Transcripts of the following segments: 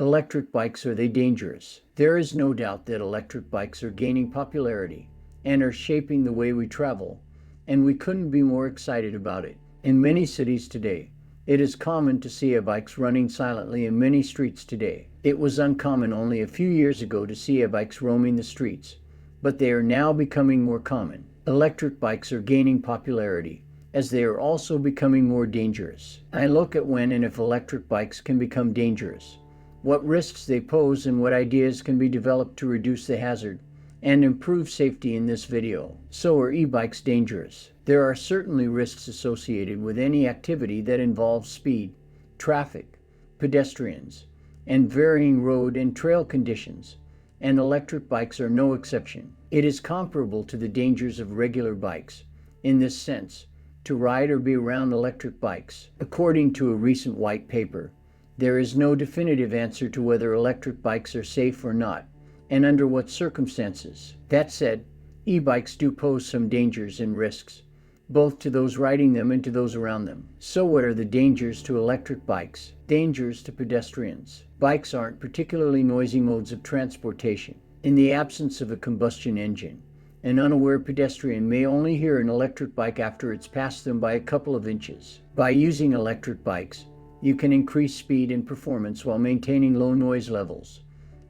Electric bikes, are they dangerous? There is no doubt that electric bikes are gaining popularity and are shaping the way we travel, and we couldn't be more excited about it. In many cities today, it is common to see e-bikes running silently in many streets today. It was uncommon only a few years ago to see e-bikes roaming the streets, but they are now becoming more common. Electric bikes are gaining popularity, as they are also becoming more dangerous. I look at when and if electric bikes can become dangerous, what risks they pose, and what ideas can be developed to reduce the hazard and improve safety in this video. So, are e-bikes dangerous? There are certainly risks associated with any activity that involves speed, traffic, pedestrians, and varying road and trail conditions, and electric bikes are no exception. It is comparable to the dangers of regular bikes, in this sense, to ride or be around electric bikes. According to a recent white paper, there is no definitive answer to whether electric bikes are safe or not, and under what circumstances. That said, e-bikes do pose some dangers and risks, both to those riding them and to those around them. So what are the dangers to electric bikes? Dangers to pedestrians. Bikes aren't particularly noisy modes of transportation. In the absence of a combustion engine, an unaware pedestrian may only hear an electric bike after it's passed them by a couple of inches. By using electric bikes, you can increase speed and performance while maintaining low noise levels.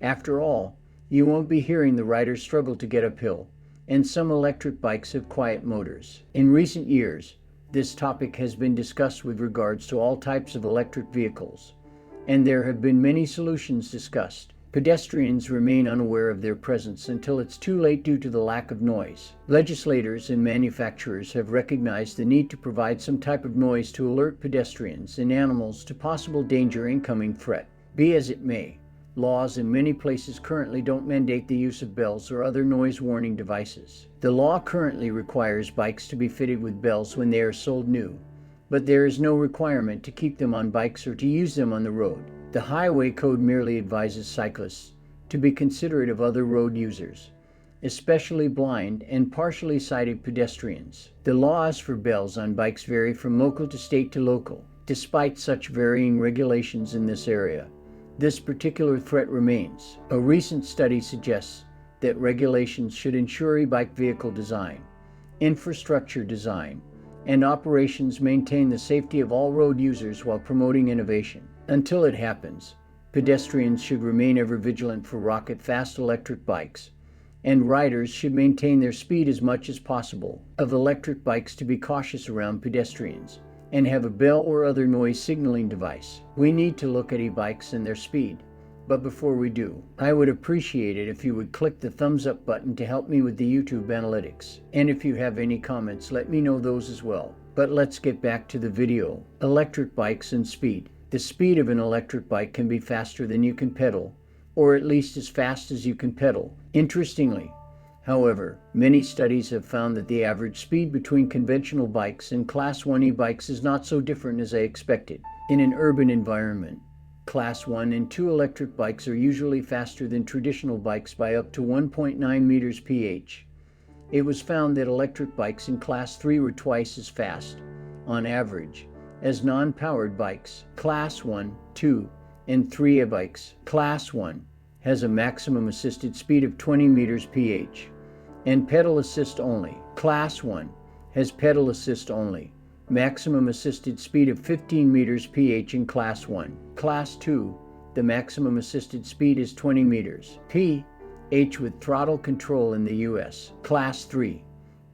After all, you won't be hearing the rider struggle to get uphill, and some electric bikes have quiet motors. In recent years, this topic has been discussed with regards to all types of electric vehicles, and there have been many solutions discussed. Pedestrians remain unaware of their presence until it's too late due to the lack of noise. Legislators and manufacturers have recognized the need to provide some type of noise to alert pedestrians and animals to possible danger or incoming threat. Be as it may, laws in many places currently don't mandate the use of bells or other noise warning devices. The law currently requires bikes to be fitted with bells when they are sold new, but there is no requirement to keep them on bikes or to use them on the road. The Highway Code merely advises cyclists to be considerate of other road users, especially blind and partially sighted pedestrians. The laws for bells on bikes vary from local to state to local. Despite such varying regulations in this area, this particular threat remains. A recent study suggests that regulations should ensure e-bike vehicle design, infrastructure design, and operations maintain the safety of all road users while promoting innovation. Until it happens, pedestrians should remain ever vigilant for rocket-fast electric bikes, and riders should maintain their speed as much as possible. Of electric bikes, to be cautious around pedestrians and have a bell or other noise signaling device. We need to look at e-bikes and their speed. But before we do, I would appreciate it if you would click the thumbs up button to help me with the YouTube analytics. And if you have any comments, let me know those as well. But let's get back to the video. Electric bikes and speed. The speed of an electric bike can be faster than you can pedal, or at least as fast as you can pedal. Interestingly, however, many studies have found that the average speed between conventional bikes and Class 1 e-bikes is not so different as I expected. In an urban environment, Class 1 and 2 electric bikes are usually faster than traditional bikes by up to 1.9 meters per. It was found that electric bikes in Class 3 were twice as fast, on average, as non-powered bikes. Class 1, 2, and 3 e-bikes. Class 1 has a maximum assisted speed of 20 meters per and pedal assist only. Class 1 has pedal assist only. Maximum assisted speed of 15 meters per in Class 1. Class 2, the maximum assisted speed is 20 meters per with throttle control in the US. Class 3,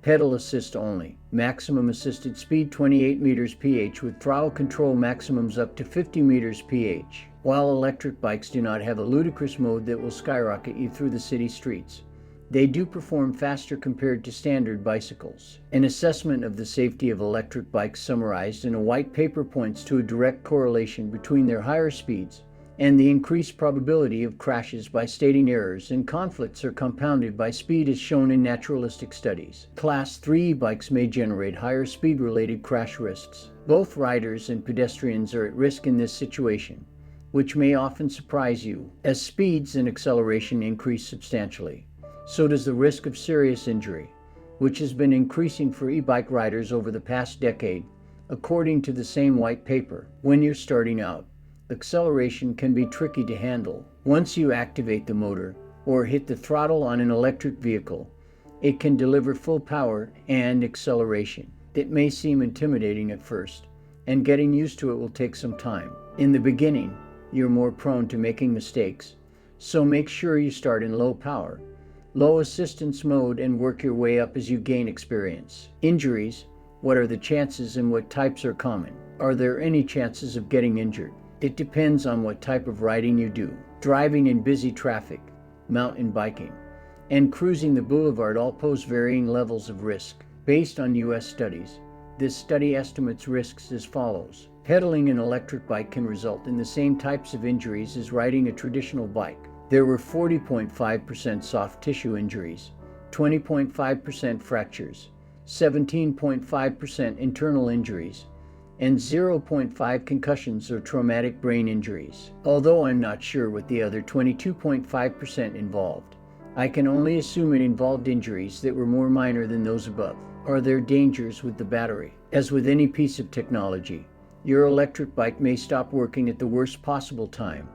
pedal assist only. Maximum assisted speed 28 meters per with throttle control maximums up to 50 meters per. While electric bikes do not have a ludicrous mode that will skyrocket you through the city streets, they do perform faster compared to standard bicycles. An assessment of the safety of electric bikes summarized in a white paper points to a direct correlation between their higher speeds and the increased probability of crashes by stating errors and conflicts are compounded by speed as shown in naturalistic studies. Class 3 bikes may generate higher speed-related crash risks. Both riders and pedestrians are at risk in this situation, which may often surprise you. As speeds and acceleration increase substantially, so does the risk of serious injury, which has been increasing for e-bike riders over the past decade, according to the same white paper. When you're starting out, Acceleration can be tricky to handle. Once you activate the motor or hit the throttle on an electric vehicle, it can deliver full power and acceleration. It may seem intimidating at first, and getting used to it will take some time. In the beginning, you're more prone to making mistakes, so make sure you start in low power, low assistance mode and work your way up as you gain experience. Injuries: what are the chances and what types are common? Are there any chances of getting injured? It depends on what type of riding you do. Driving in busy traffic, mountain biking, and cruising the boulevard all pose varying levels of risk. Based on U.S. studies, this study estimates risks as follows. Pedaling an electric bike can result in the same types of injuries as riding a traditional bike. There were 40.5% soft tissue injuries, 20.5% fractures, 17.5% internal injuries, and 0.5 concussions or traumatic brain injuries. Although I'm not sure what the other 22.5% involved, I can only assume it involved injuries that were more minor than those above. Are there dangers with the battery? As with any piece of technology, your electric bike may stop working at the worst possible time,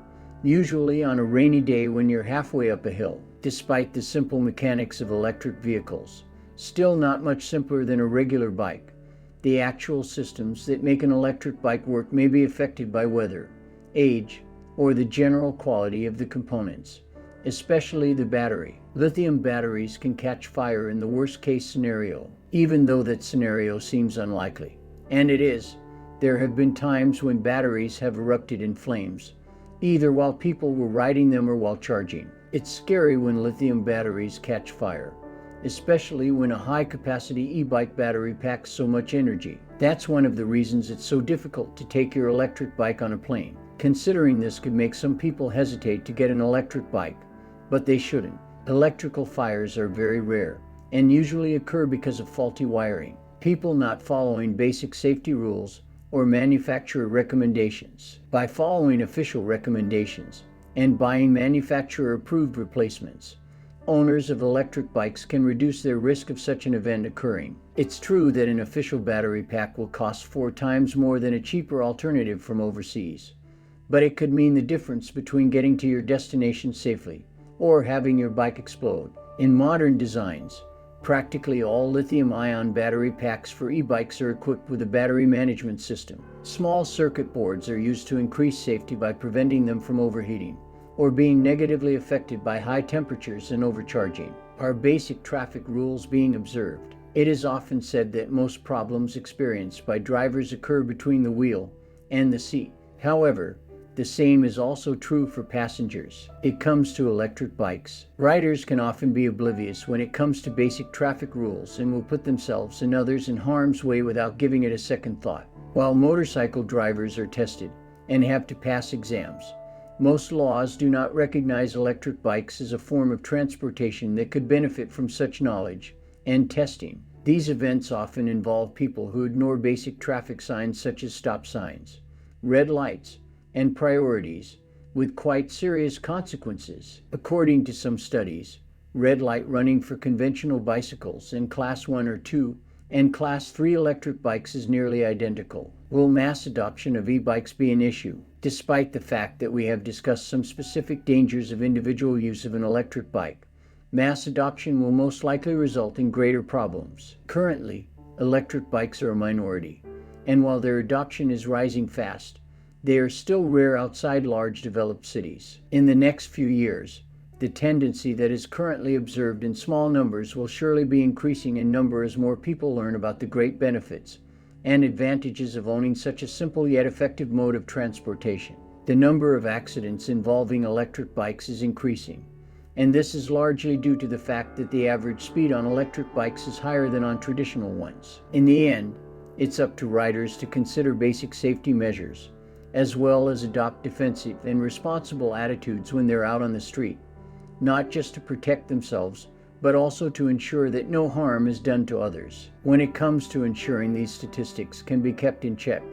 usually on a rainy day when you're halfway up a hill. Despite the simple mechanics of electric vehicles, still not much simpler than a regular bike, the actual systems that make an electric bike work may be affected by weather, age, or the general quality of the components, especially the battery. Lithium batteries can catch fire in the worst-case scenario, even though that scenario seems unlikely. And it is. There have been times when batteries have erupted in flames, either while people were riding them or while charging. It's scary when lithium batteries catch fire, especially when a high-capacity e-bike battery packs so much energy. That's one of the reasons it's so difficult to take your electric bike on a plane. Considering this could make some people hesitate to get an electric bike, but they shouldn't. Electrical fires are very rare and usually occur because of faulty wiring, people not following basic safety rules, or manufacturer recommendations. By following official recommendations and buying manufacturer-approved replacements, owners of electric bikes can reduce their risk of such an event occurring. It's true that an official battery pack will cost 4 times more than a cheaper alternative from overseas, but it could mean the difference between getting to your destination safely or having your bike explode. In modern designs, practically all lithium-ion battery packs for e-bikes are equipped with a battery management system. Small circuit boards are used to increase safety by preventing them from overheating or being negatively affected by high temperatures and overcharging. Are basic traffic rules being observed? It is often said that most problems experienced by drivers occur between the wheel and the seat. However, the same is also true for passengers. It comes to electric bikes. Riders can often be oblivious when it comes to basic traffic rules and will put themselves and others in harm's way without giving it a second thought. While motorcycle drivers are tested and have to pass exams, most laws do not recognize electric bikes as a form of transportation that could benefit from such knowledge and testing. These events often involve people who ignore basic traffic signs such as stop signs, red lights, and priorities, with quite serious consequences. According to some studies, red light running for conventional bicycles in Class 1 or 2 and Class 3 electric bikes is nearly identical. Will mass adoption of e-bikes be an issue? Despite the fact that we have discussed some specific dangers of individual use of an electric bike, mass adoption will most likely result in greater problems. Currently, electric bikes are a minority, and while their adoption is rising fast, they are still rare outside large developed cities. In the next few years, the tendency that is currently observed in small numbers will surely be increasing in number as more people learn about the great benefits and advantages of owning such a simple yet effective mode of transportation. The number of accidents involving electric bikes is increasing, and this is largely due to the fact that the average speed on electric bikes is higher than on traditional ones. In the end, it's up to riders to consider basic safety measures, as well as adopt defensive and responsible attitudes when they're out on the street, not just to protect themselves, but also to ensure that no harm is done to others. When it comes to ensuring these statistics can be kept in check,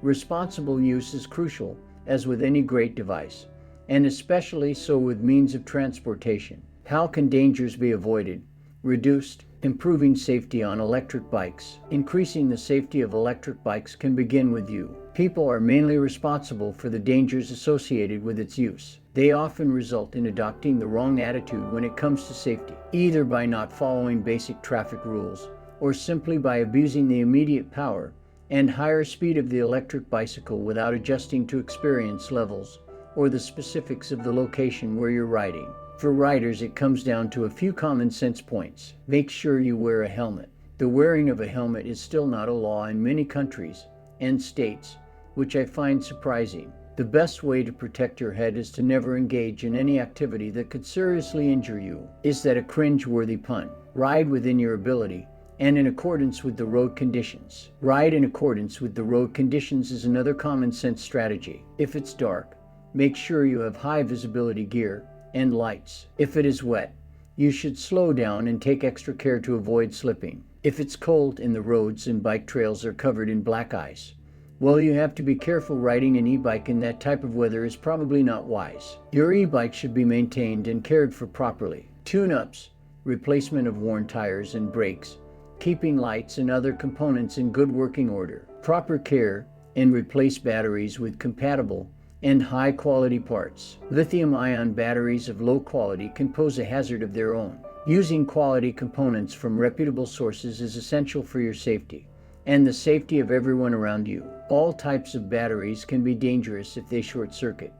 responsible use is crucial, as with any great device, and especially so with means of transportation. How can dangers be avoided, reduced? Improving safety on electric bikes. Increasing the safety of electric bikes can begin with you. People are mainly responsible for the dangers associated with its use. They often result in adopting the wrong attitude when it comes to safety, either by not following basic traffic rules or simply by abusing the immediate power and higher speed of the electric bicycle without adjusting to experience levels or the specifics of the location where you're riding. For riders, it comes down to a few common sense points. Make sure you wear a helmet. The wearing of a helmet is still not a law in many countries and states, which I find surprising. The best way to protect your head is to never engage in any activity that could seriously injure you. Is that a cringe-worthy pun? Ride within your ability and in accordance with the road conditions. Ride in accordance with the road conditions is another common sense strategy. If it's dark, make sure you have high visibility gear and lights. If it is wet, you should slow down and take extra care to avoid slipping. If it's cold and the roads and bike trails are covered in black ice, well, you have to be careful. Riding an e-bike in that type of weather is probably not wise. Your e-bike should be maintained and cared for properly. Tune-ups, replacement of worn tires and brakes, keeping lights and other components in good working order. Proper care and replace batteries with compatible and high-quality parts. Lithium-ion batteries of low quality can pose a hazard of their own. Using quality components from reputable sources is essential for your safety and the safety of everyone around you. All types of batteries can be dangerous if they short-circuit,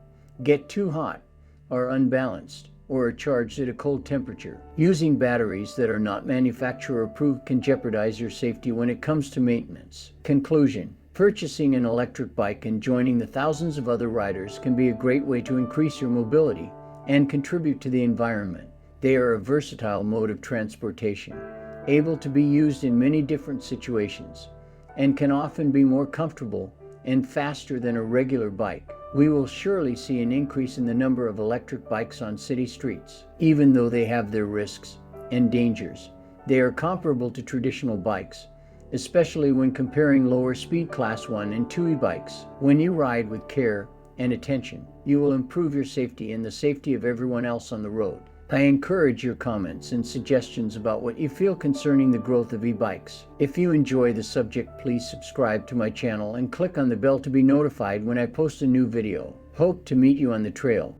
get too hot, are unbalanced, or are charged at a cold temperature. Using batteries that are not manufacturer approved can jeopardize your safety when it comes to maintenance. Conclusion: purchasing an electric bike and joining the thousands of other riders can be a great way to increase your mobility and contribute to the environment. They are a versatile mode of transportation, able to be used in many different situations, and can often be more comfortable and faster than a regular bike. We will surely see an increase in the number of electric bikes on city streets. Even though they have their risks and dangers, they are comparable to traditional bikes, especially when comparing lower speed Class 1 and 2 e-bikes. When you ride with care and attention, you will improve your safety and the safety of everyone else on the road. I encourage your comments and suggestions about what you feel concerning the growth of e-bikes. If you enjoy the subject, please subscribe to my channel and click on the bell to be notified when I post a new video. Hope to meet you on the trail.